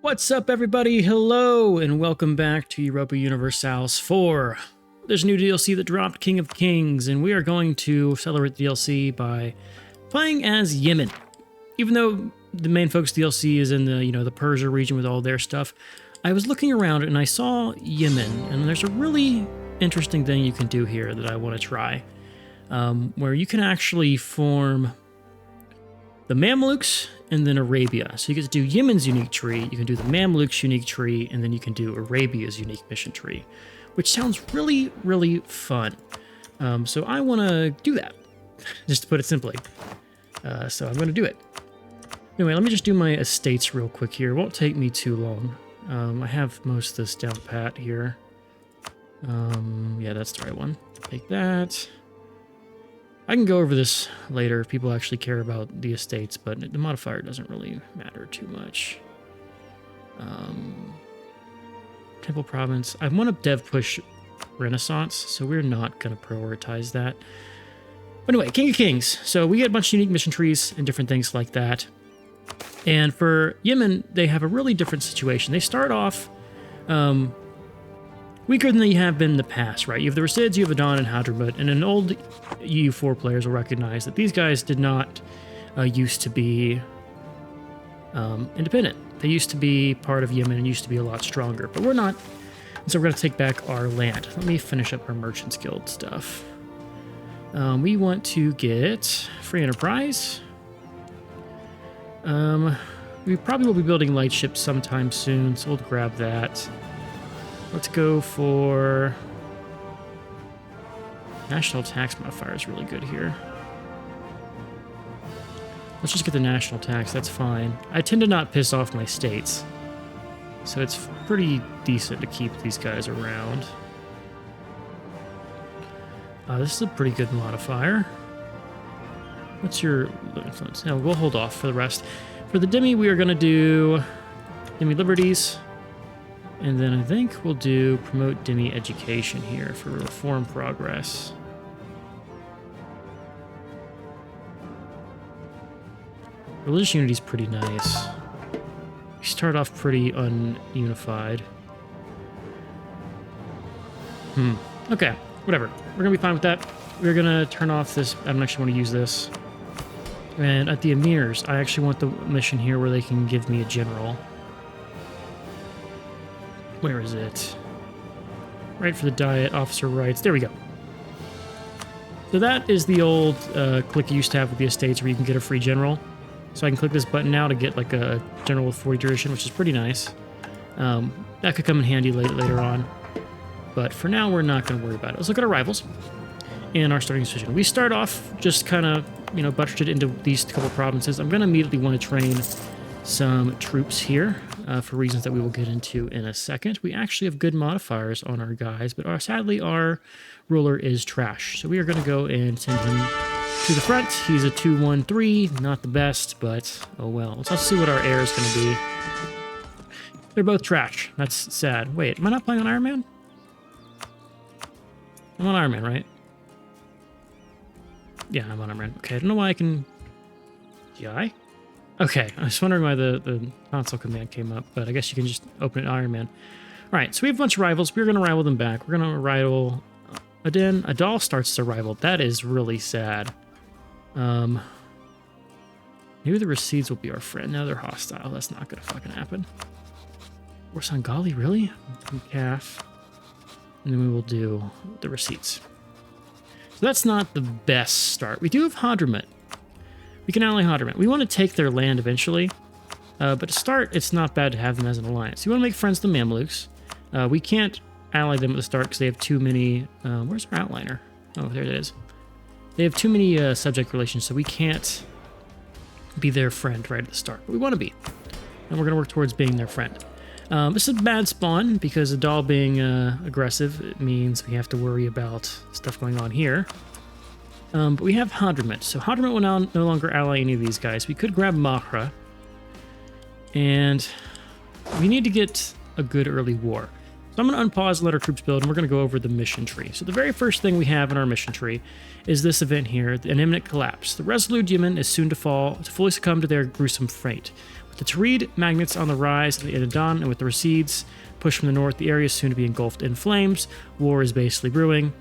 What's up, everybody? Hello, and welcome back to Europa Universalis 4. There's a new DLC that dropped, King of Kings, and we are going to celebrate the DLC by playing as Yemen. Even though the main focus DLC is in the Persia region with all their stuff, I was looking around and I saw Yemen, and there's a really interesting thing you can do here that I want to try, where you can actually form the Mamluks and then Arabia. So you get to do Yemen's unique tree, you can do the Mamluks' unique tree, and then you can do Arabia's unique mission tree, which sounds really, really fun. So I want to do that, just to put it simply. So I'm going to do it. Anyway, let me just do my estates real quick here. It won't take me too long. I have most of this down pat here. Yeah, that's the right one. Take that. I can go over this later if people actually care about the estates, but the modifier doesn't really matter too much. Temple Province. I want to dev push Renaissance, so we're not going to prioritize that. But anyway, King of Kings. So we get a bunch of unique mission trees and different things like that. And for Yemen, they have a really different situation. They start off weaker than they have been in the past, right? You have the Rasids, you have Adon and Hadramut, and an old EU4 players will recognize that these guys did not used to be independent. They used to be part of Yemen and used to be a lot stronger, but we're not. And so we're going to take back our land. Let me finish up our Merchants Guild stuff. We want to get free enterprise. We probably will be building light ships sometime soon, so we'll grab that. Let's go for national tax modifier is really good here. Let's just get the national tax, that's fine. I tend to not piss off my states, so it's pretty decent to keep these guys around. This is a pretty good modifier. What's your influence? No, we'll hold off for the rest. For the Demi, we are going to do Demi Liberties. And then I think we'll do promote Demi education here for reform progress. Religious unity is pretty nice. We start off pretty ununified. Okay, whatever. We're gonna be fine with that. We're gonna turn off this. I don't actually want to use this. And at the Emirs, I actually want the mission here where they can give me a general. Where is it? Right for the diet, officer rights. There we go. So that is the old click you used to have with the estates where you can get a free general. So I can click this button now to get like a general with 40 tradition, which is pretty nice. That could come in handy later on. But for now, we're not going to worry about it. Let's look at our rivals and our starting position. We start off just kind of, buttressed into these couple provinces. I'm going to immediately want to train some troops here for reasons that we will get into in a second. We actually have good modifiers on our guys, but sadly our ruler is trash. So we are going to go and send him to the front. He's a 2-1-3, not the best, but oh well. Let's see what our heir is going to be. They're both trash. That's sad. Wait, am I not playing on Iron Man? I'm on Iron Man, right? Yeah, I'm on Iron Man. Okay, I don't know why I can... GI? Okay, I was wondering why the console command came up, but I guess you can just open it in Iron Man. All right, so we have a bunch of rivals. We're going to rival them back. We're going to rival Aden. Adal starts to rival. That is really sad. Maybe the Rasids will be our friend. No, they're hostile. That's not going to fucking happen. Or Sangali, really? Calf. And then we will do the Rasids. So that's not the best start. We do have Hadramut. We can ally Hadramut. We want to take their land eventually, but to start, it's not bad to have them as an alliance. You want to make friends with the Mamluks. We can't ally them at the start because they have too many... where's our outliner? Oh, there it is. They have too many subject relations, so we can't be their friend right at the start. But we want to be, and we're going to work towards being their friend. This is a bad spawn because the doll being aggressive, it means we have to worry about stuff going on here. But we have Hadramut, so Hadramut will now no longer ally any of these guys. We could grab Mahra, and we need to get a good early war. So I'm going to unpause and let our troops build, and we're going to go over the mission tree. So the very first thing we have in our mission tree is this event here, an imminent collapse. The resolute Yemen is soon to fall, to fully succumb to their gruesome fate. The Tareed magnets on the rise at the end of dawn, and with the recedes pushed from the north, the area is soon to be engulfed in flames. War is basically brewing.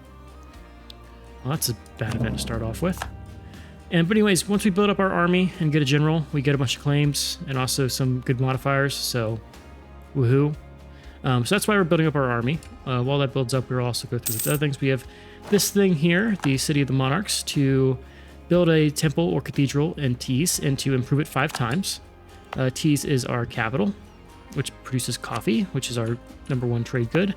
Well, that's a bad event to start off with. But anyways, once we build up our army and get a general, we get a bunch of claims and also some good modifiers, so woohoo. So that's why we're building up our army. While that builds up, we'll also go through the other things. We have this thing here, the City of the Monarchs, to build a temple or cathedral in Tees and to improve it 5 times. Tees is our capital, which produces coffee, which is our #1 trade good.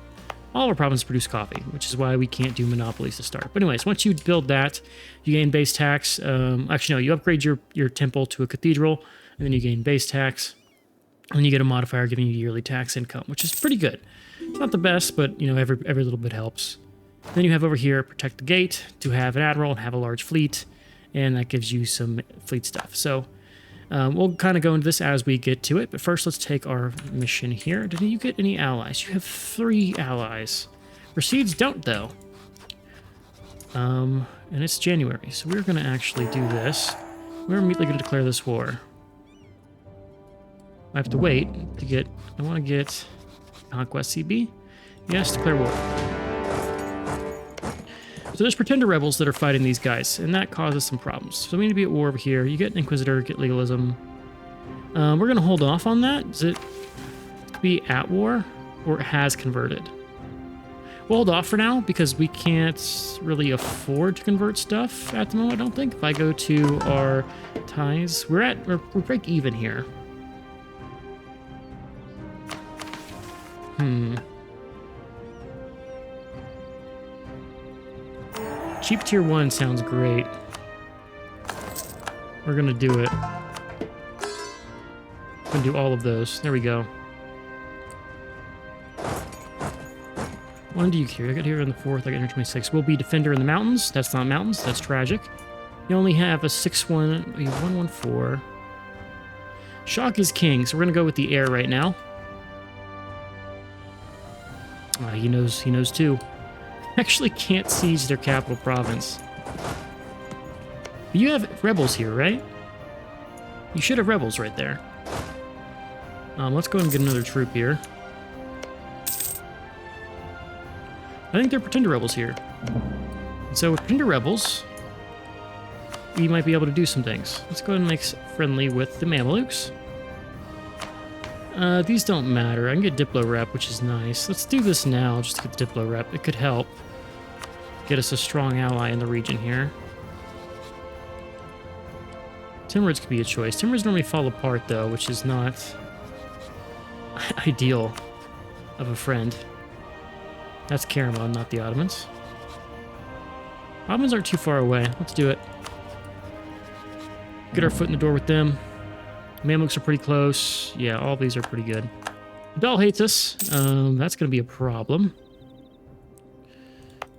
All our provinces produce coffee, which is why we can't do monopolies to start. But anyways, once you build that, you gain base tax. Actually, no, you upgrade your temple to a cathedral, and then you gain base tax. And you get a modifier giving you yearly tax income, which is pretty good. It's not the best, but you know, every little bit helps. Then you have over here, protect the gate, to have an admiral and have a large fleet, and that gives you some fleet stuff. So we'll kind of go into this as we get to it, but first let's take our mission here. Did you get any allies? You have 3 allies. Recedes don't, though. And it's January, so we're going to actually do this. We're immediately going to declare this war. I have to wait to get... I want to get Conquest CB. Yes, declare war. So there's pretender rebels that are fighting these guys, and that causes some problems. So we need to be at war over here. You get an Inquisitor, get legalism. We're going to hold off on that. Does it be at war, or it has converted? We'll hold off for now, because we can't really afford to convert stuff at the moment, I don't think. If I go to our ties, we're break even here. Cheap tier 1 sounds great. We're gonna do it. We're gonna do all of those. There we go. When do you here? I got here on the 4th, I got here 26. We'll be Defender in the Mountains. That's not mountains, that's tragic. You only have a 6-1, 1-1-4. Shock is king, so we're gonna go with the air right now. He knows too. Actually can't siege their capital province. But you have rebels here, right? You should have rebels right there. Let's go and get another troop here. I think they're pretender rebels here. And so with pretender rebels, we might be able to do some things. Let's go ahead and make friendly with the Mamelukes. These don't matter. I can get Diplo Rep, which is nice. Let's do this now, just to get Diplo Rep. It could help get us a strong ally in the region here. Timurids could be a choice. Timurids normally fall apart, though, which is not ideal of a friend. That's Karaman, not the Ottomans. Ottomans aren't too far away. Let's do it. Get our foot in the door with them. Mamluks are pretty close. Yeah, all these are pretty good. Adal hates us. That's going to be a problem.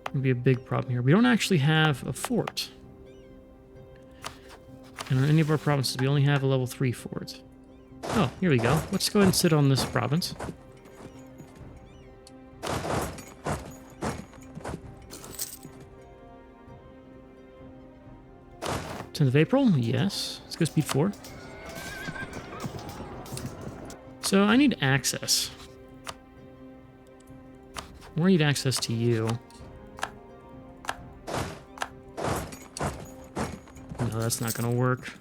Going to be a big problem here. We don't actually have a fort. And on any of our provinces, we only have a level 3 fort. Oh, here we go. Let's go ahead and sit on this province. 10th of April? Yes. Let's go speed 4. So I need access. I need access to you. No, that's not going to work.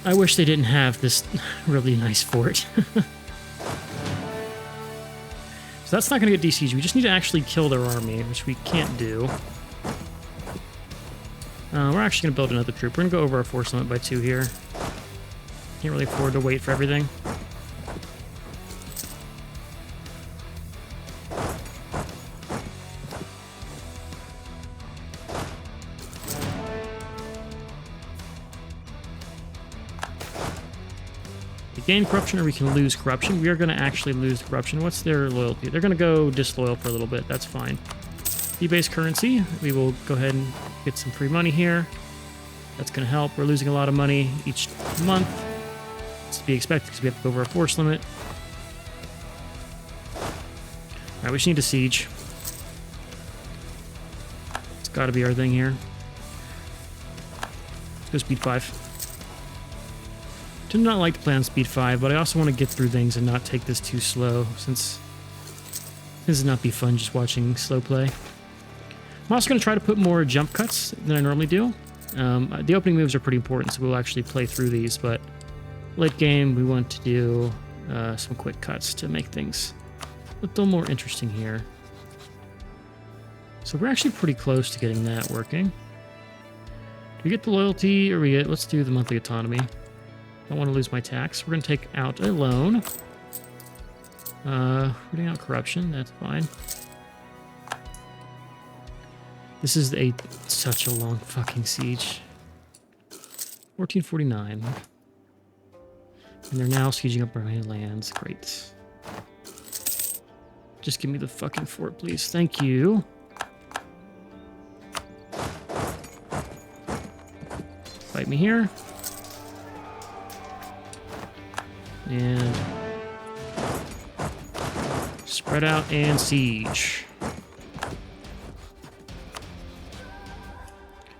I wish they didn't have this really nice fort. So that's not going to get DC'd. We just need to actually kill their army, which we can't do. We're actually going to build another troop. We're going to go over our force limit by 2 here. Can't really afford to wait for everything. We gain corruption or we can lose corruption. We are going to actually lose corruption. What's their loyalty? They're going to go disloyal for a little bit. That's fine. Debase currency. We will go ahead and get some free money here. That's going to help. We're losing a lot of money each month. It's to be expected because we have to go over our force limit. Alright, we just need a siege. Let's gotta be our thing here. Let's go speed 5. Do not like to play on speed 5, but I also want to get through things and not take this too slow, since this would not be fun just watching slow play. I'm also going to try to put more jump cuts than I normally do. The opening moves are pretty important, so we'll actually play through these, but late game we want to do some quick cuts to make things a little more interesting here. So we're actually pretty close to getting that working. Do we get the loyalty, or we get... Let's do the monthly autonomy. Don't want to lose my tax. We're going to take out a loan. Rooting out corruption, that's fine. This is such a long fucking siege. 1449. And they're now sieging up our main lands. Great. Just give me the fucking fort, please. Thank you. Fight me here. And spread out and siege.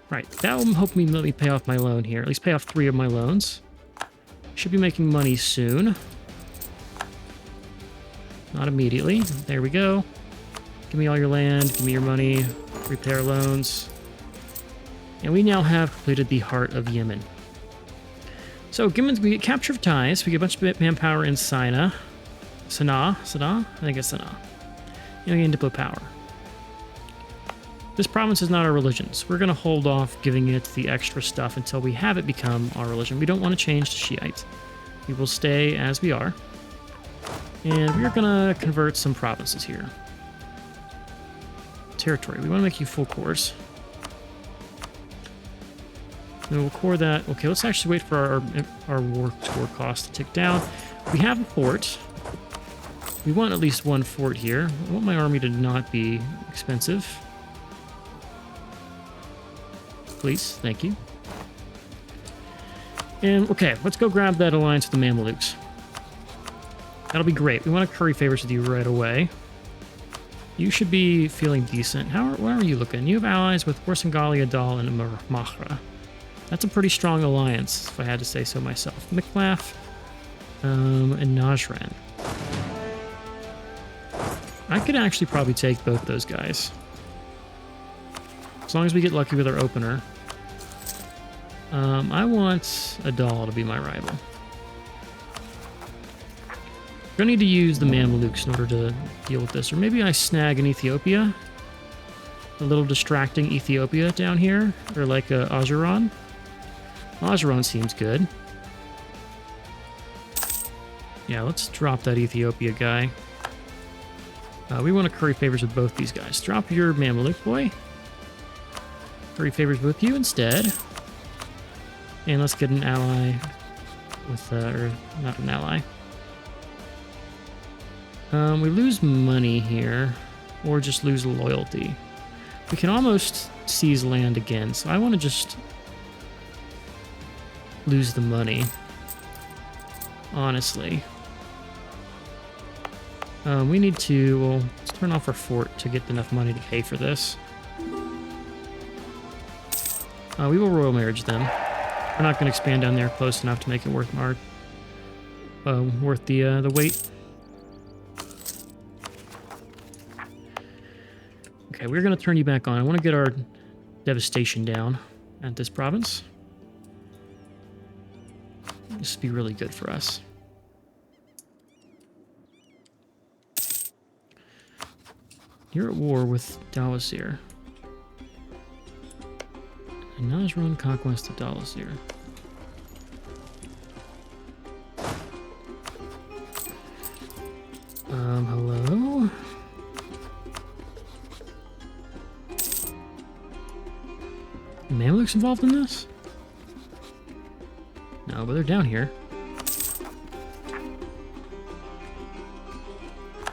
Right, that will help me let me pay off my loan here. At least pay off 3 of my loans. Should be making money soon. Not immediately. There we go. Give me all your land. Give me your money. Repair loans. And we now have completed the heart of Yemen. So we get capture of ties. We get a bunch of manpower in Sana'a. I think it's Sana'a. And we get diplo power. This province is not our religion, so we're going to hold off giving it the extra stuff until we have it become our religion. We don't want to change to Shiite. We will stay as we are. And we're going to convert some provinces here. Territory. We want to make you full cores. And we'll core that. Okay, let's actually wait for our war score cost to tick down. We have a fort. We want at least 1 fort here. I want my army to not be expensive. Please, thank you. And, okay, let's go grab that alliance with the Mamelukes. That'll be great. We want to curry favors with you right away. You should be feeling decent. Where are you looking? You have allies with Horsengali, Adal, and Mahra. That's a pretty strong alliance, if I had to say so myself. Miklaf, and Najran. I could actually probably take both those guys. As long as we get lucky with our opener. I want Adal to be my rival. I'm gonna need to use the Mamelukes in order to deal with this. Or maybe I snag an Ethiopia. A little distracting Ethiopia down here. Or like a Ajuran. Ajuran seems good. Yeah, let's drop that Ethiopia guy. We want to curry favors with both these guys. Drop your Mameluke boy. Curry favors with you instead. And let's get an ally with, or not an ally. We lose money here, or just lose loyalty. We can almost seize land again, so I want to just lose the money, honestly. We need to, well, let's turn off our fort to get enough money to pay for this. We will royal marriage them. We're not going to expand down there close enough to make it worth the wait. Okay, we're going to turn you back on. I want to get our devastation down at this province. This would be really good for us. You're at war with Dawasir. And Najran conquest of Dawasir. Hello? Mamelukes involved in this? No, but they're down here.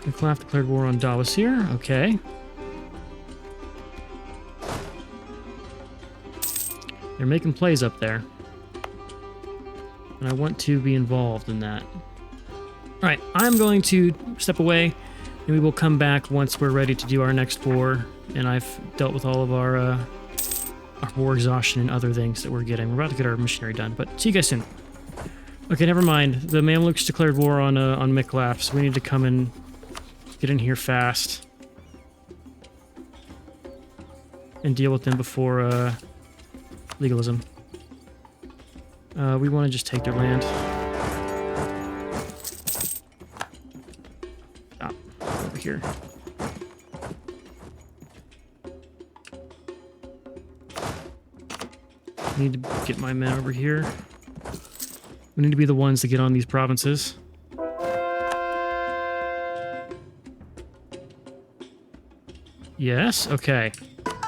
Miklaf declared war on Dawasir. Okay. They're making plays up there. And I want to be involved in that. Alright, I'm going to step away. And we will come back once we're ready to do our next war, and I've dealt with all of our war exhaustion and other things that we're getting. We're about to get our missionary done, but see you guys soon. Okay, never mind. The Mamluks declared war on Miklaf, so we need to come and get in here fast and deal with them before legalism. We want to just take their land. Stop. Over here. I need to get my men over here. We need to be the ones to get on these provinces. Yes, okay.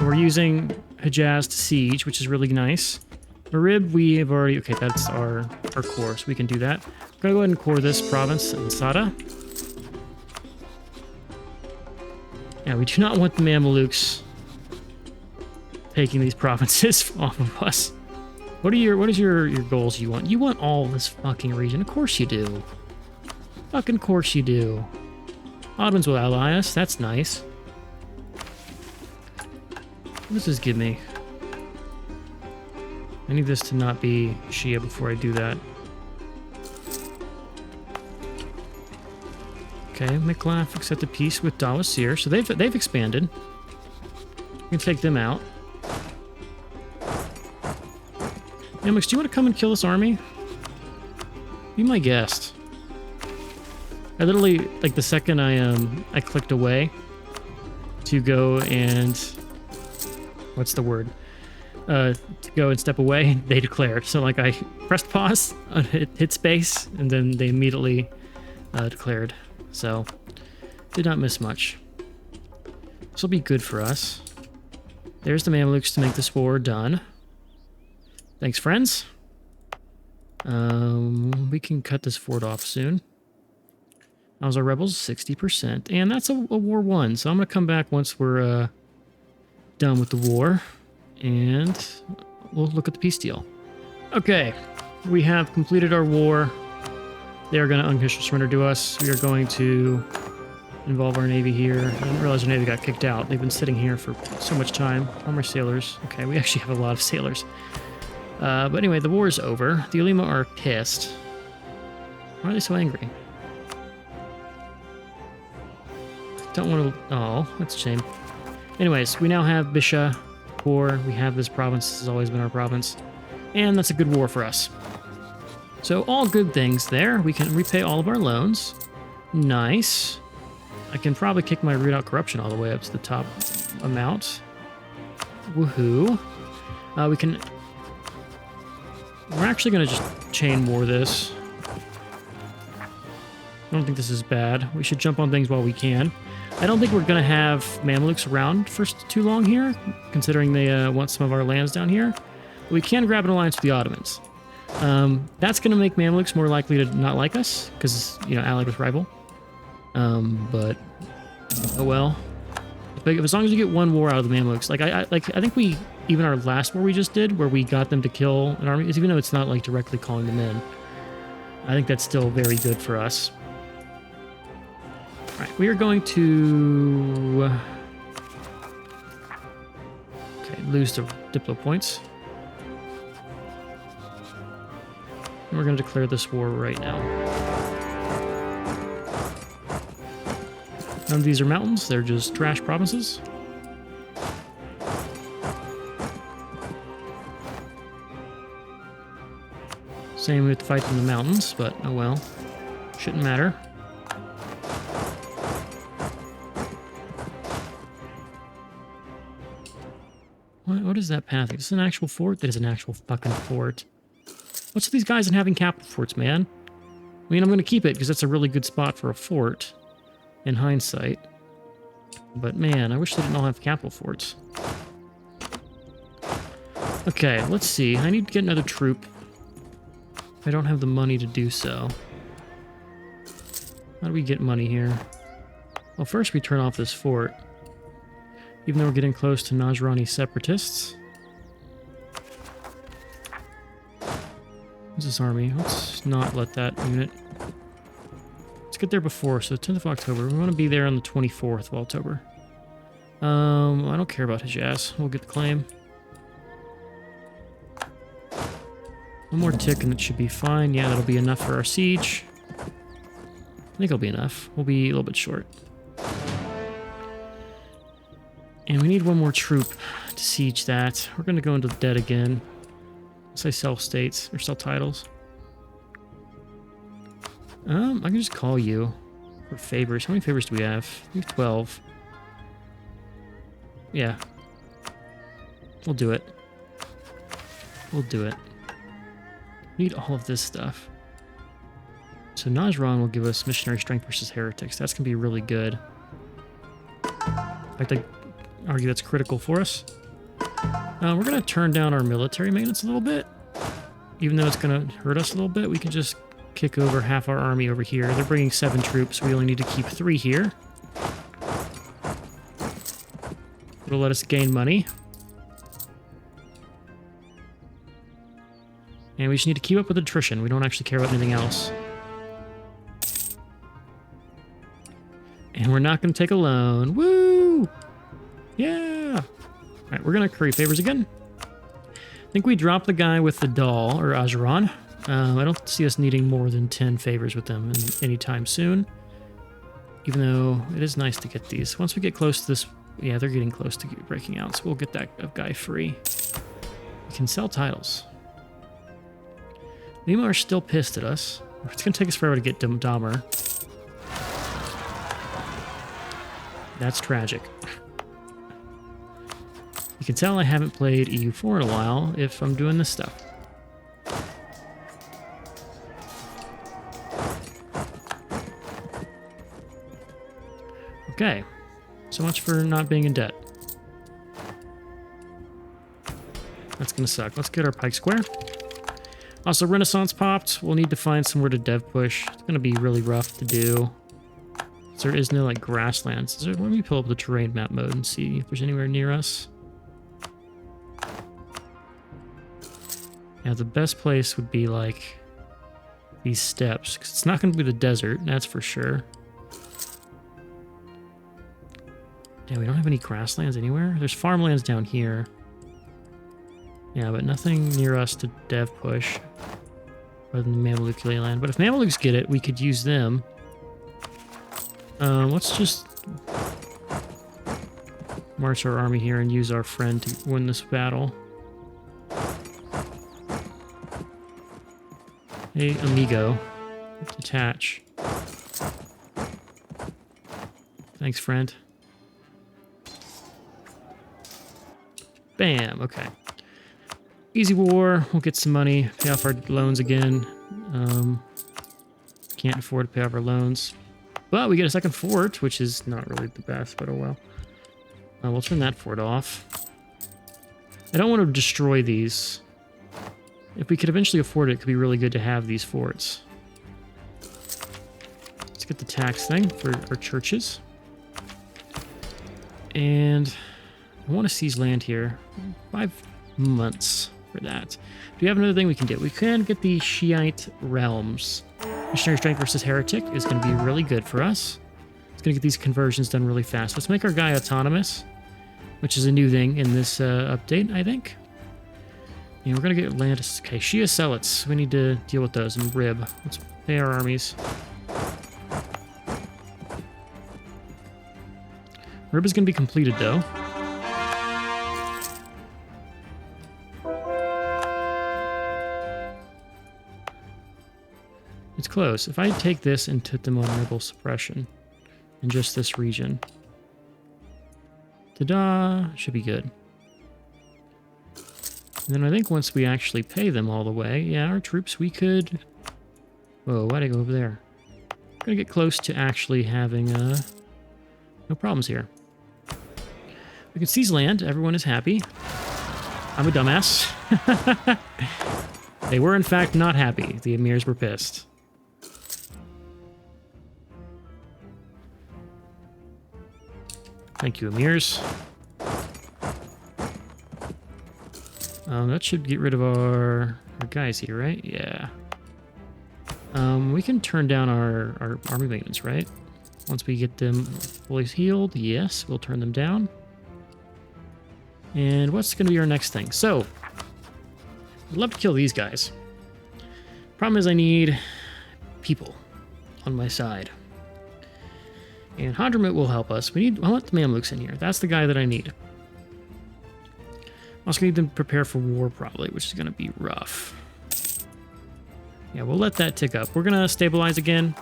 We're using Hejaz to siege, which is really nice. Marib, we have already... Okay, that's our core, so we can do that. I'm gonna go ahead and core this province in Sada. Yeah, we do not want the Mamelukes taking these provinces off of us. What is your goals you want? You want all this fucking region. Of course you do. Fucking course you do. Ottomans will ally us. That's nice. What does this give me? I need this to not be Shia before I do that. Okay, Miklaf accepted peace with Dawasir. So they've expanded. We can take them out. Amix, do you want to come and kill this army? Be my guest. I literally, like, the second I clicked away to go and... What's the word? To go and step away, they declared. So, like, I pressed pause, hit space, and then they immediately declared. So, did not miss much. This will be good for us. There's the Mamluks to make this war done. Thanks, friends. We can cut this fort off soon. How's our rebels? 60%. And that's a war won. So I'm going to come back once we're done with the war. And we'll look at the peace deal. Okay. We have completed our war. They are going to unconditional surrender to us. We are going to involve our navy here. I didn't realize our navy got kicked out. They've been sitting here for so much time. How many sailors? Okay, we actually have a lot of sailors. But anyway, the war is over. The Ulema are pissed. Why are they so angry? Don't want to... Oh, that's a shame. Anyways, we now have Bisha core. We have this province. This has always been our province. And that's a good war for us. So all good things there. We can repay all of our loans. Nice. I can probably kick my root out corruption all the way up to the top amount. Woohoo. We can... We're actually going to just chain war this. I don't think this is bad. We should jump on things while we can. I don't think we're going to have Mamluks around for too long here, considering they want some of our lands down here. But we can grab an alliance with the Ottomans. That's going to make Mamluks more likely to not like us, because, you know, allied with rival. But, oh well. As long as you get one war out of the Mamluks. I think we... Even our last war we just did, where we got them to kill an army, even though it's not like directly calling them in, I think that's still very good for us. All right, we are going to lose the Diplo points. And we're going to declare this war right now. None of these are mountains; they're just trash provinces. Same with fight in the mountains, but oh well. Shouldn't matter. What is that path? Is this an actual fort? That is an actual fucking fort. What's with these guys and having capital forts, man? I mean, I'm going to keep it because that's a really good spot for a fort in hindsight. But man, I wish they didn't all have capital forts. Okay, let's see. I need to get another troop. I don't have the money to do so. How do we get money here? Well, first we turn off this fort. Even though we're getting close to Najrani separatists. What's this army? Let's not let that unit... Let's Let's get there before. So 10th of October. We want to be there on the 24th of October. I don't care about Hijaz. We'll get the claim. One more tick and it should be fine. Yeah, that'll be enough for our siege. I think it'll be enough. We'll be a little bit short. And we need one more troop to siege that. We're going to go into debt again. Let's say sell states or sell titles. I can just call you for favors. How many favors do we have? We have 12. Yeah. We'll do it. We'll do it. Need all of this stuff. So Najran will give us missionary strength versus heretics. That's going to be really good. In fact, I argue that's critical for us. We're going to turn down our military maintenance a little bit. Even though it's going to hurt us a little bit, we can just kick over half our army over here. They're bringing 7 troops. We only need to keep 3 here. It'll let us gain money. And we just need to keep up with attrition. We don't actually care about anything else. And we're not going to take a loan. Woo! Yeah! Alright, we're going to curry favors again. I think we dropped the guy with the doll, or Ajaran. I don't see us needing more than 10 favors with them anytime soon. Even though it is nice to get these. Once we get close to this... Yeah, they're getting close to breaking out, so we'll get that guy free. We can sell titles. Lima are still pissed at us. It's going to take us forever to get Dahmer. That's tragic. You can tell I haven't played EU4 in a while if I'm doing this stuff. Okay. So much for not being in debt. That's going to suck. Let's get our Pike Square. Also, Renaissance popped. We'll need to find somewhere to dev push. It's going to be really rough to do. There is no, like, grasslands. Let me pull up the terrain map mode and see if there's anywhere near us. Yeah, the best place would be, like, these steppes. Because it's not going to be the desert, that's for sure. Yeah, we don't have any grasslands anywhere. There's farmlands down here. Yeah, but nothing near us to dev push. Other than the Mameluke land. But if Mamelukes get it, we could use them. Let's just march our army here and use our friend to win this battle. Hey, amigo. Detach. Thanks, friend. Bam, okay. Easy war, we'll get some money, pay off our loans again. Can't afford to pay off our loans. But we get a second fort, which is not really the best, but oh well. We'll turn that fort off. I don't want to destroy these. If we could eventually afford it, it could be really good to have these forts. Let's get the tax thing for our churches. And I want to seize land here. 5 months for that. Do we have another thing we can do? We can get the Shiite realms. Missionary strength versus heretic is going to be really good for us. It's going to get these conversions done really fast. Let's make our guy autonomous, which is a new thing in this update, I think. And we're going to get land. Okay, Shia Zealots. We need to deal with those. And Rib. Let's pay our armies. Rib is going to be completed, though. It's close. If I take this and put them on rebel suppression in just this region, ta-da, should be good. And then I think once we actually pay them all the way, yeah, our troops, we could... Whoa, why'd I go over there? We're gonna get close to actually having no problems here. We can seize land. Everyone is happy. I'm a dumbass. They were, in fact, not happy. The emirs were pissed. Thank you, emirs. That should get rid of our guys here, right? Yeah. We can turn down our army maintenance, right? Once we get them fully healed, yes, we'll turn them down. And what's going to be our next thing? So, I'd love to kill these guys. Problem is I need people on my side. And Hadramut will help us. I want the Mamluks in here. That's the guy that I need. Also need them to prepare for war probably, which is going to be rough. Yeah, we'll let that tick up. We're going to stabilize again.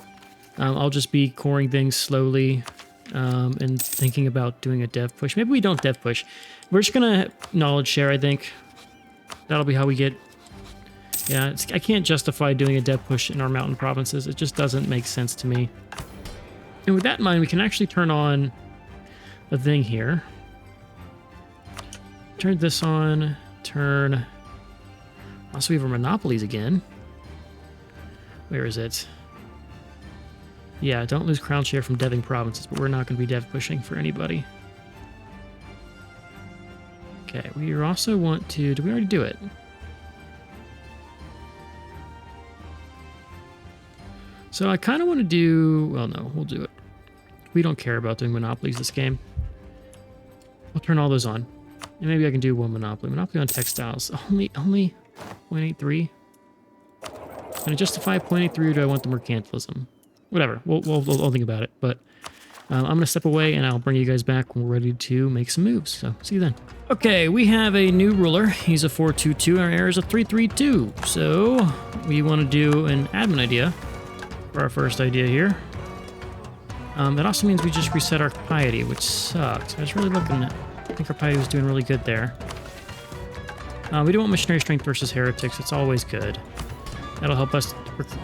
I'll just be coring things slowly and thinking about doing a dev push. Maybe we don't dev push. We're just going to knowledge share, I think. That'll be how we get... Yeah, I can't justify doing a dev push in our mountain provinces. It just doesn't make sense to me. And with that in mind, we can actually turn on a thing here. Turn this on. Turn... Also, we have our monopolies again. Where is it? Yeah, don't lose crown share from deving provinces, but we're not going to be dev pushing for anybody. Okay, we also want to... Did we already do it? So I kind of want to do... Well, no, we'll do it. We don't care about doing monopolies this game. We'll turn all those on. And maybe I can do one monopoly. Monopoly on textiles. Only 0.83? Can I justify 0.83 or do I want the mercantilism? Whatever. We'll think about it. But I'm going to step away and I'll bring you guys back when we're ready to make some moves. So see you then. Okay, we have a new ruler. He's a 422. Our heir is a 332. So we want to do an admin idea for our first idea here. That also means we just reset our piety, which sucks. I was really looking at... I think our piety was doing really good there. We do want missionary strength versus heretics. It's always good. That'll help us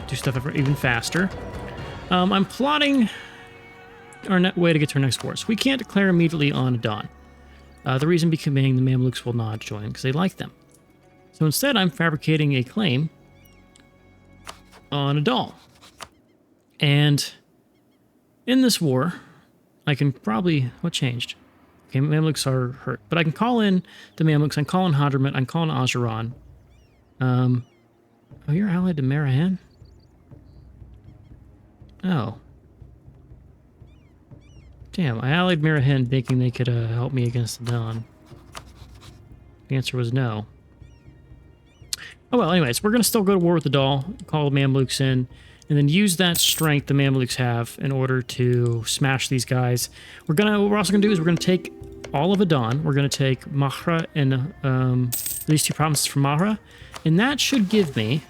do stuff even faster. I'm plotting our way to get to our next war. So we can't declare immediately on Adon. The reason being the Mamluks will not join because they like them. So instead, I'm fabricating a claim on Adal. And in this war, I can probably... What changed? Okay, Mamluks are hurt. But I can call in the Mamluks. I can call in Hadramut. I can call in Ajuran. Oh, you're allied to Marahan? Oh. Damn, I allied Marahan thinking they could help me against the Don. The answer was no. Oh well, anyways, we're going to still go to war with the Dal, call the Mamluks in, and then use that strength the Mamluks have in order to smash these guys. What we're also going to do is we're going to take all of Adon. We're going to take Mahra and these two provinces from Mahra, and that should give me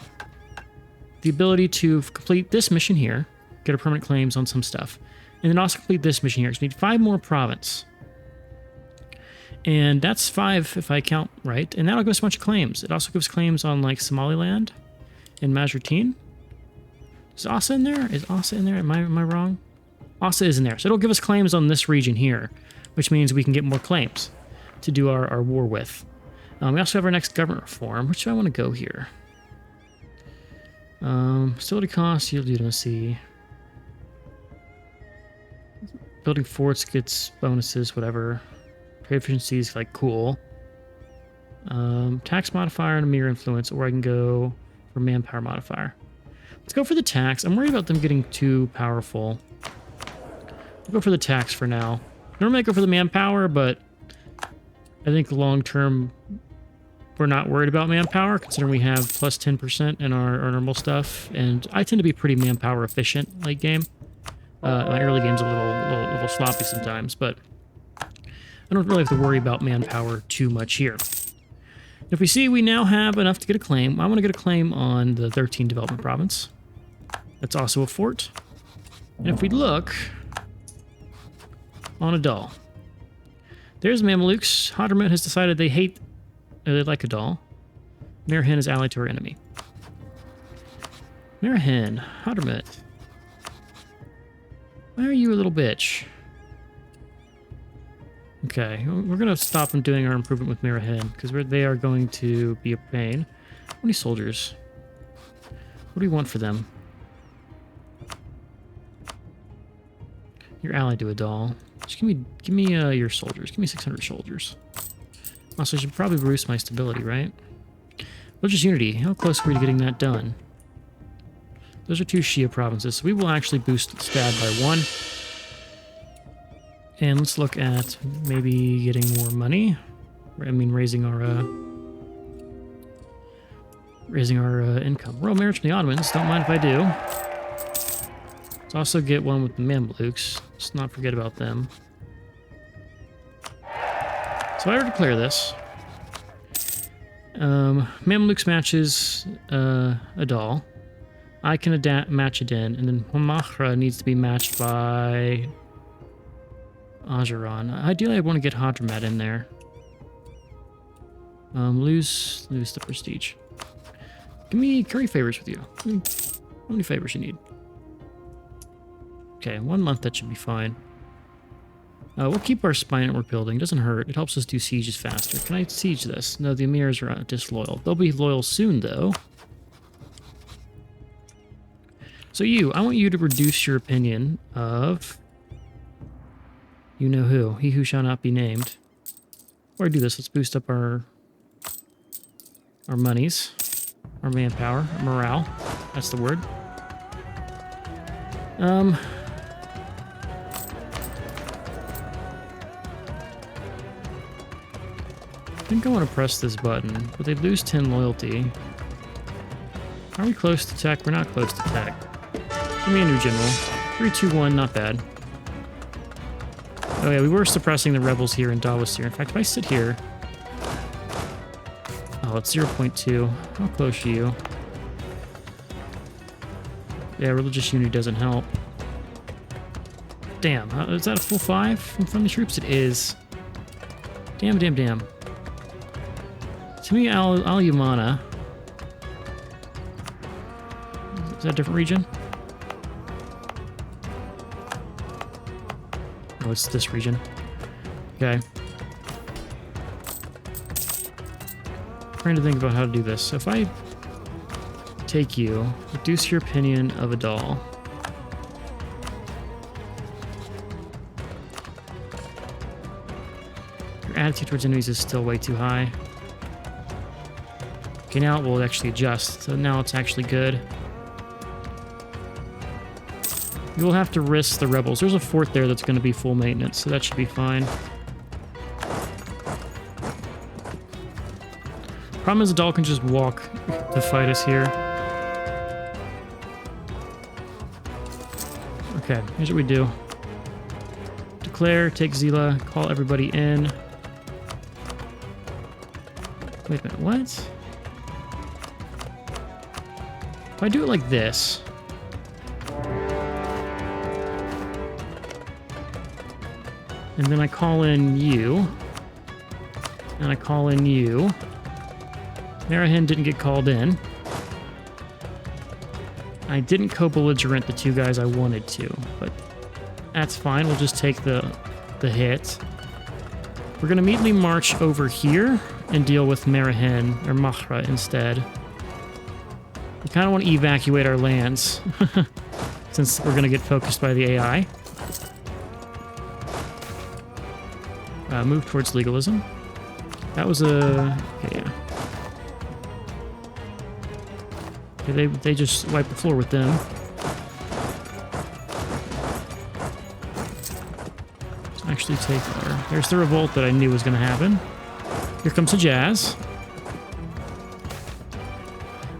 the ability to complete this mission here, get our permanent claims on some stuff, and then also complete this mission here. So we need 5 more province. And that's 5 if I count right, and that'll give us a bunch of claims. It also gives claims on like Somaliland and Majortine. Is Asa in there? Is Asa in there? Am I wrong? Asa is in there. So it'll give us claims on this region here, which means we can get more claims to do our war with. We also have our next government reform. Which do I want to go here? Facility costs, yield legitimacy. Building forts gets bonuses, whatever. Trade efficiency is like cool. Tax modifier and a mere influence, or I can go for manpower modifier. Let's go for the tax. I'm worried about them getting too powerful. I'll go for the tax for now. Normally I go for the manpower, but I think long term we're not worried about manpower, considering we have plus 10% in our normal stuff, and I tend to be pretty manpower efficient late game. My early game's a little sloppy sometimes, but I don't really have to worry about manpower too much here. If we see we now have enough to get a claim, I want to get a claim on the 13 development province. That's also a fort. And if we look on Adal, there's Mamluks. Hadramut has decided they like Adal. Marahan is allied to our enemy. Marahan, Hadramut. Why are you a little bitch? Okay, we're going to stop them doing our improvement with Marahan, because they are going to be a pain. How many soldiers? What do we want for them? You're allied to Adal. Just give me your soldiers. Give me 600 soldiers. Also, I should probably boost my stability, right? Religious unity. How close are we to getting that done? Those are 2 Shia provinces, so we will actually boost Stad by 1. And let's look at maybe getting more money. I mean, raising our income. Royal marriage from the Ottomans. Don't mind if I do. Let's also get one with the Mamluks. Let's not forget about them. So I already declare this. Mamluks matches Adal. I can match Aden, and then Mahra needs to be matched by Ajaran. Ideally, I want to get Hadramat in there. Lose the prestige. Give me curry favors with you. How many favors you need? Okay, 1 month, that should be fine. We'll keep our spy network building. Doesn't hurt. It helps us do sieges faster. Can I siege this? No, the emirs are disloyal. They'll be loyal soon, though. So I want you to reduce your opinion of... You know who. He who shall not be named. Before I do this, let's boost up our monies. Our manpower. Our morale. That's the word. I think I want to press this button, but they lose 10 loyalty. Are we close to tech? We're not close to tech. Give me a new general. 3, 2, 1, not bad. Oh yeah, we were suppressing the rebels here in Dawes here. In fact, if I sit here... Oh, it's 0.2. How close are you? Yeah, religious unity doesn't help. Damn, is that a full 5 from friendly troops? It is. Damn. To me, Al-Yamana. Is that a different region? Oh, it's this region. Okay. Trying to think about how to do this. So if I take you, reduce your opinion of Adal. Your attitude towards enemies is still way too high. Okay, now it will actually adjust. So now it's actually good. You will have to risk the rebels. There's a fort there that's going to be full maintenance, so that should be fine. Problem is, Adal can just walk to fight us here. Okay, here's what we do. Declare, take Zila, call everybody in. Wait a minute, what? If I do it like this... And then I call in you. And I call in you. Marahin didn't get called in. I didn't co-belligerent the 2 guys I wanted to, but that's fine. We'll just take the hit. We're going to immediately march over here and deal with Marahin, or Mahra, instead. We kind of want to evacuate our lands, since we're going to get focused by the AI. Move towards legalism. That was a... Okay, yeah. Okay, they just wiped the floor with them. Let's actually take our... There's the revolt that I knew was going to happen. Here comes Hejaz.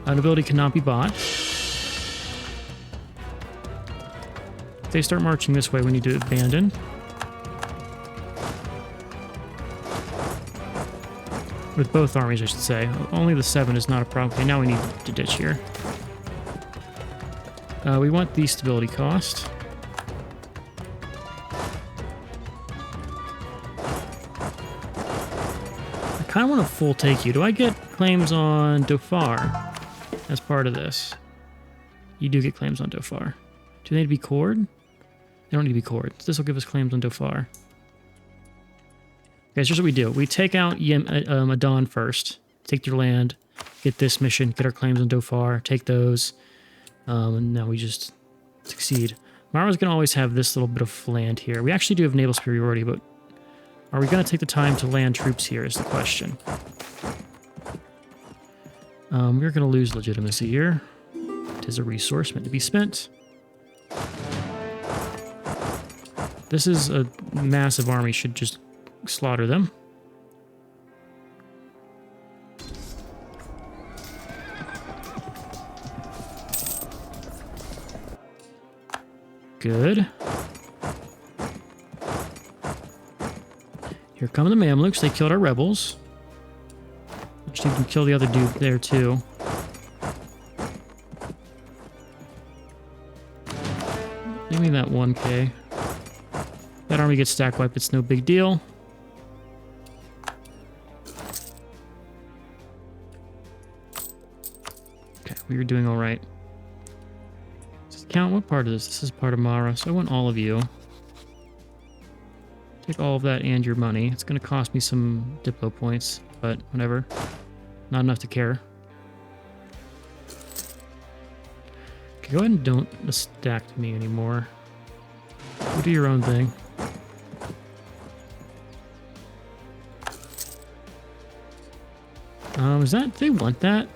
Nobility cannot be bought. If they start marching this way, we need to abandon. With both armies, I should say. Only the 7 is not a problem. Okay, now we need to ditch here. We want the stability cost. I kind of want to full take you. Do I get claims on Dhofar as part of this? You do get claims on Dhofar. Do they need to be cored? They don't need to be cored. This will give us claims on Dhofar. Okay, so here's what we do. We take out Adan first, take their land, get this mission, get our claims on Dhofar, take those, and now we just succeed. Mara's going to always have this little bit of land here. We actually do have naval superiority, but are we going to take the time to land troops here is the question. We're going to lose legitimacy here. That is a resource meant to be spent. This is a massive army, should just slaughter them. Good. Here come the Mamluks. They killed our rebels. Actually, we can kill the other dude there, too. Give me that 1k. That army gets stack wiped. It's no big deal. Okay, we were doing all right. Does it count? What part of this? This is part of Mara, so I want all of you. Take all of that and your money. It's going to cost me some Diplo points, but whatever. Not enough to care. Okay, go ahead and don't stack to me anymore. You do your own thing. Is that... they want that?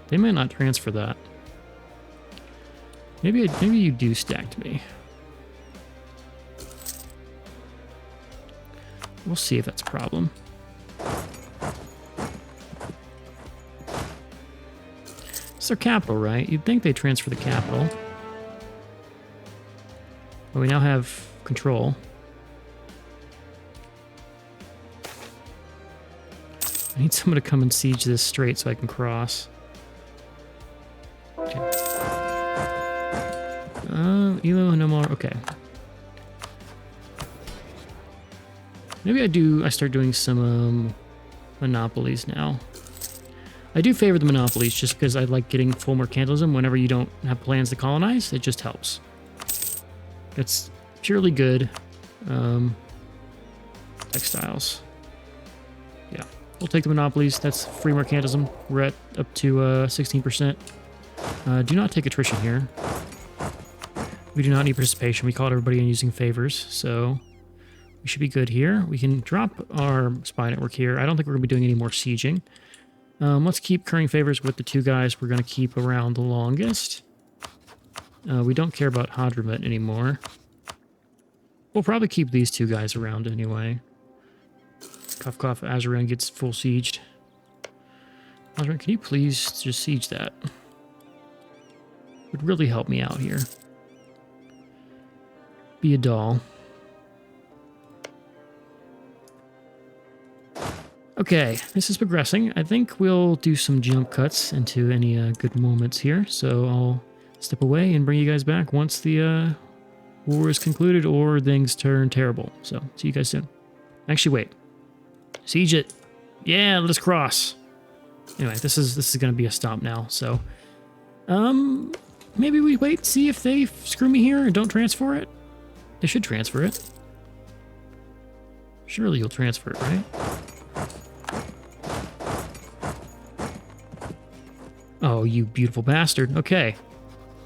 They might not transfer that. Maybe you do stack to me. We'll see if that's a problem. It's their capital, right? You'd think they transfer the capital. But we now have control. I need someone to come and siege this straight so I can cross. Okay. Elo, no more. Okay. Maybe I start doing some monopolies now. I do favor the monopolies just because I like getting full mercantilism whenever you don't have plans to colonize. It just helps. It's purely good. Textiles. Yeah, we'll take the monopolies. That's free mercantilism. We're at up to 16%. Do not take attrition here. We do not need participation. We called everybody in using favors, so we should be good here. We can drop our spy network here. I don't think we're going to be doing any more sieging. Let's keep currying favors with the two guys we're going to keep around the longest. We don't care about Hadramut anymore. We'll probably keep these two guys around anyway. Cough, cough, Azaran gets full sieged. Azaran, can you please just siege that? Would really help me out here. Be a doll. Okay, this is progressing. I think we'll do some jump cuts into any good moments here. So I'll step away and bring you guys back once the war is concluded or things turn terrible. So see you guys soon. Actually, wait. Siege it. Yeah, let us cross. Anyway, this is going to be a stop now. So, maybe we wait, see if they screw me here and don't transfer it. They should transfer it. Surely you'll transfer it, right? Oh, you beautiful bastard. Okay.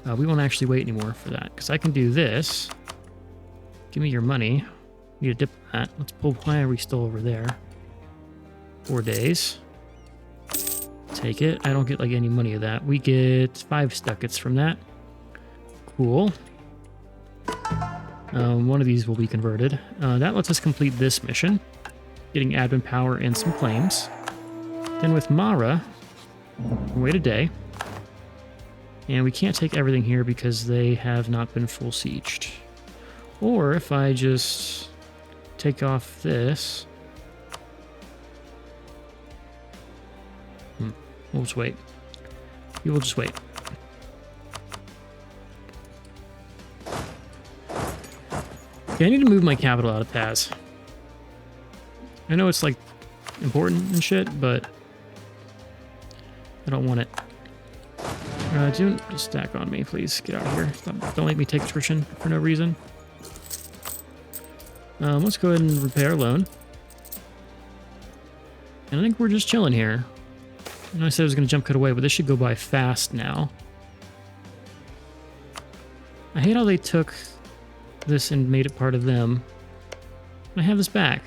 We won't actually wait anymore for that, because I can do this. Give me your money. Need a diplomat. Let's pull. Why are we still over there? 4 days. Take it. I don't get like any money of that. We get 5 ducats from that. Cool. One of these will be converted. That lets us complete this mission. Getting admin power and some claims. Then with Mara, wait a day. And we can't take everything here because they have not been full sieged. Or if I just take off this. We'll just wait. We will just wait. Okay, I need to move my capital out of Taz. I know it's like important and shit, but I don't want it. Don't just stack on me, please. Get out of here. Don't make me take attrition for no reason. Let's go ahead and repay our loan. And I think we're just chilling here. I know I said I was going to jump cut away, but this should go by fast now. I hate how they took this and made it part of them. I have this back.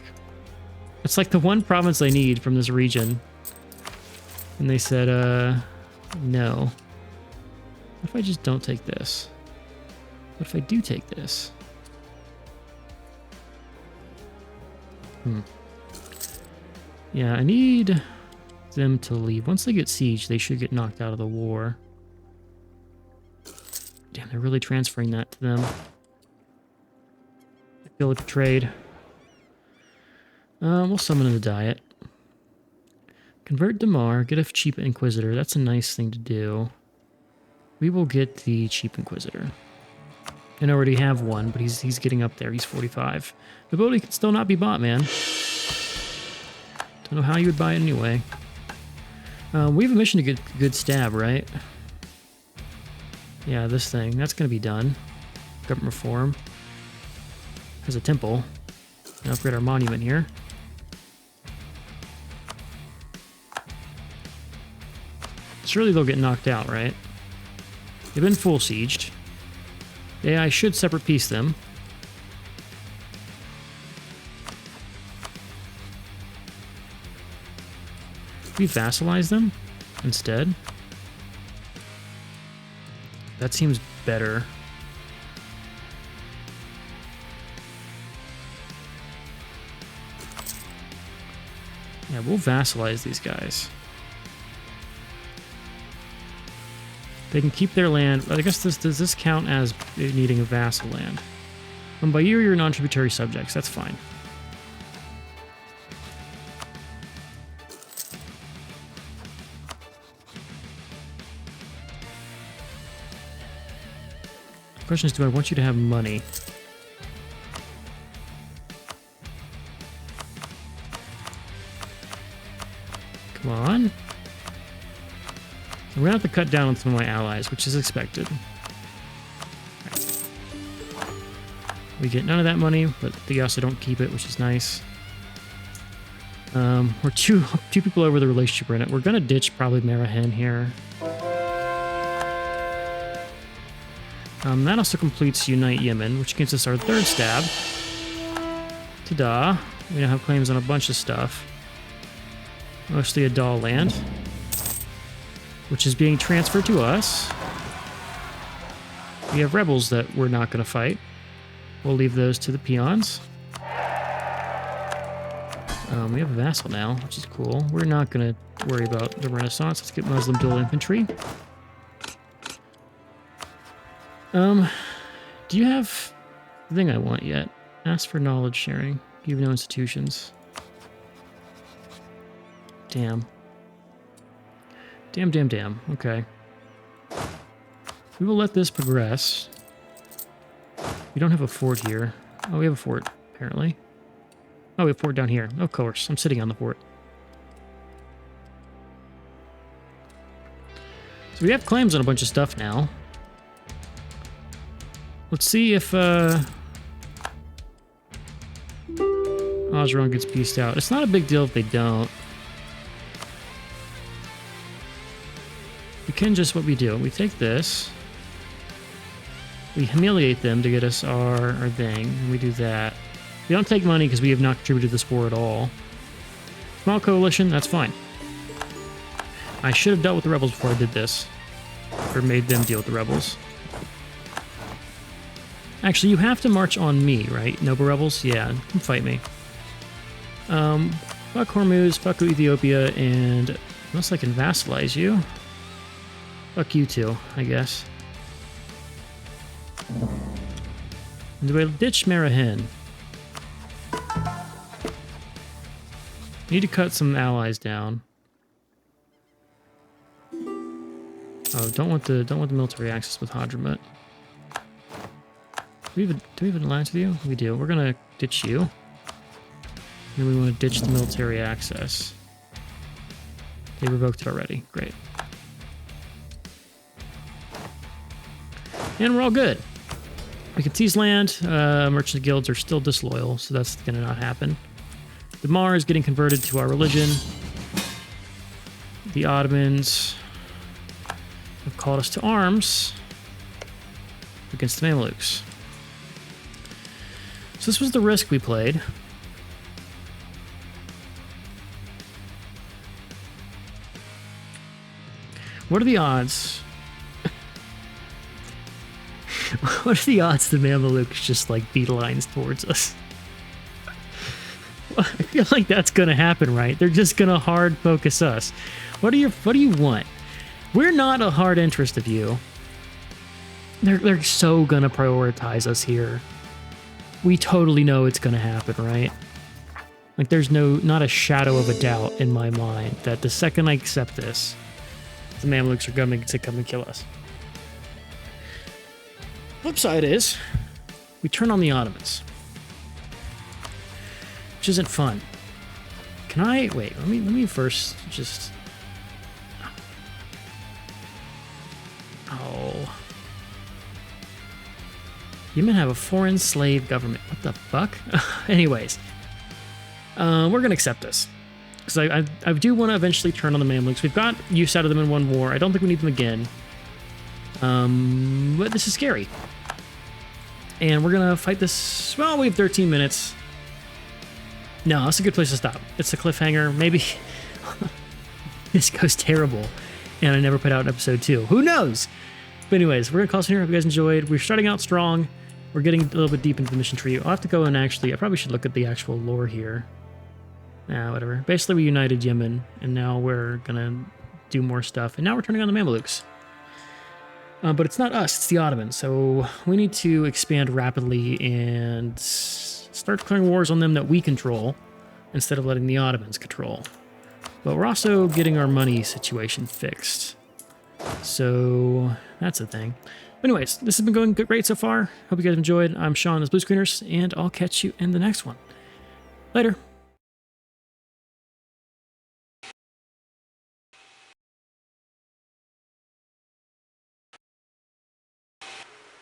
It's like the one province I need from this region. And they said, no. What if I just don't take this? What if I do take this? Yeah, I need them to leave. Once they get sieged, they should get knocked out of the war. Damn, they're really transferring that to them. I feel betrayed. We'll summon in the diet. Convert Damar, get a cheap Inquisitor. That's a nice thing to do. We will get the cheap Inquisitor. I already have one, but he's getting up there. He's 45. The ability can still not be bought, man. Don't know how you would buy it anyway. We have a mission to get a good stab, right? Yeah, this thing. That's going to be done. Government reform. Has a temple. And upgrade our monument here. Surely they'll get knocked out, right? They've been full sieged. Yeah, I should separate piece them. We vassalize them instead. That seems better. Yeah, we'll vassalize these guys. They can keep their land. I guess does this count as needing a vassal land? And by you or your non-tributary subjects, that's fine. The question is, do I want you to have money? Come on. We're going to have to cut down on some of my allies, which is expected. Right. We get none of that money, but they also don't keep it, which is nice. We're two people over the relationship we're in it. We're going to ditch probably Marahen here. That also completes Unite Yemen, which gives us our third stab. Ta-da. We now have claims on a bunch of stuff. Mostly a Dahl land, which is being transferred to us. We have rebels that we're not going to fight. We'll leave those to the peons. We have a vassal now, which is cool. We're not going to worry about the Renaissance. Let's get Muslim dual infantry. Do you have the thing I want yet? Ask for knowledge sharing. You have no institutions. Damn. Damn. Okay. We will let this progress. We don't have a fort here. Oh, we have a fort, apparently. Oh, we have a fort down here. Of course. I'm sitting on the fort. So we have claims on a bunch of stuff now. Let's see if Ogeron gets pieced out. It's not a big deal if they don't. We can just what we do. We take this. We humiliate them to get us our thing. And we do that. We don't take money because we have not contributed to this war at all. Small coalition, that's fine. I should have dealt with the rebels before I did this. Or made them deal with the rebels. Actually, you have to march on me, right? Noble rebels? Yeah, come fight me. Fuck Hormuz, fuck Ethiopia, and unless I can vassalize you. Fuck you too, I guess. And do I ditch Marahen? Need to cut some allies down. Oh, don't want the military access with Hadramaut. Do we have an alliance with you? We do. We're gonna ditch you. And we want to ditch the military access. They revoked it already. Great. And we're all good. We can seize land. Merchant guilds are still disloyal, so that's gonna not happen. Damar is getting converted to our religion. The Ottomans have called us to arms against the Mamelukes. So this was the risk we played. What are the odds What are the odds the Mamelukes just like beelines towards us? I feel like that's gonna happen, right? They're just gonna hard focus us. What do you want? We're not a hard interest of you. They're so gonna prioritize us here. We totally know it's gonna happen, right? Like there's not a shadow of a doubt in my mind that the second I accept this, the Mamluks are going to come and kill us. Flip side is, we turn on the Ottomans. Which isn't fun. Can I, wait, let me first just, oh. Yemen have a foreign slave government. What the fuck? Anyways, we're going to accept this. Because I do want to eventually turn on the Mamluks. We've got use out of them in one war. I don't think we need them again. But this is scary. And we're going to fight this. Well, we have 13 minutes. No, that's a good place to stop. It's a cliffhanger. Maybe this goes terrible. And I never put out an episode 2. Who knows? But anyways, we're going to call this here. Hope you guys enjoyed. We're starting out strong. We're getting a little bit deep into the mission tree. I'll have to go and actually, I probably should look at the actual lore here. Nah, whatever. Basically, we united Yemen, and now we're gonna do more stuff. And now we're turning on the Mamelukes. But it's not us, it's the Ottomans. So we need to expand rapidly and start declaring wars on them that we control, instead of letting the Ottomans control. But we're also getting our money situation fixed. So that's a thing. But anyways, this has been going great so far. Hope you guys enjoyed. I'm Sean, this Blue Screeners, and I'll catch you in the next one. Later.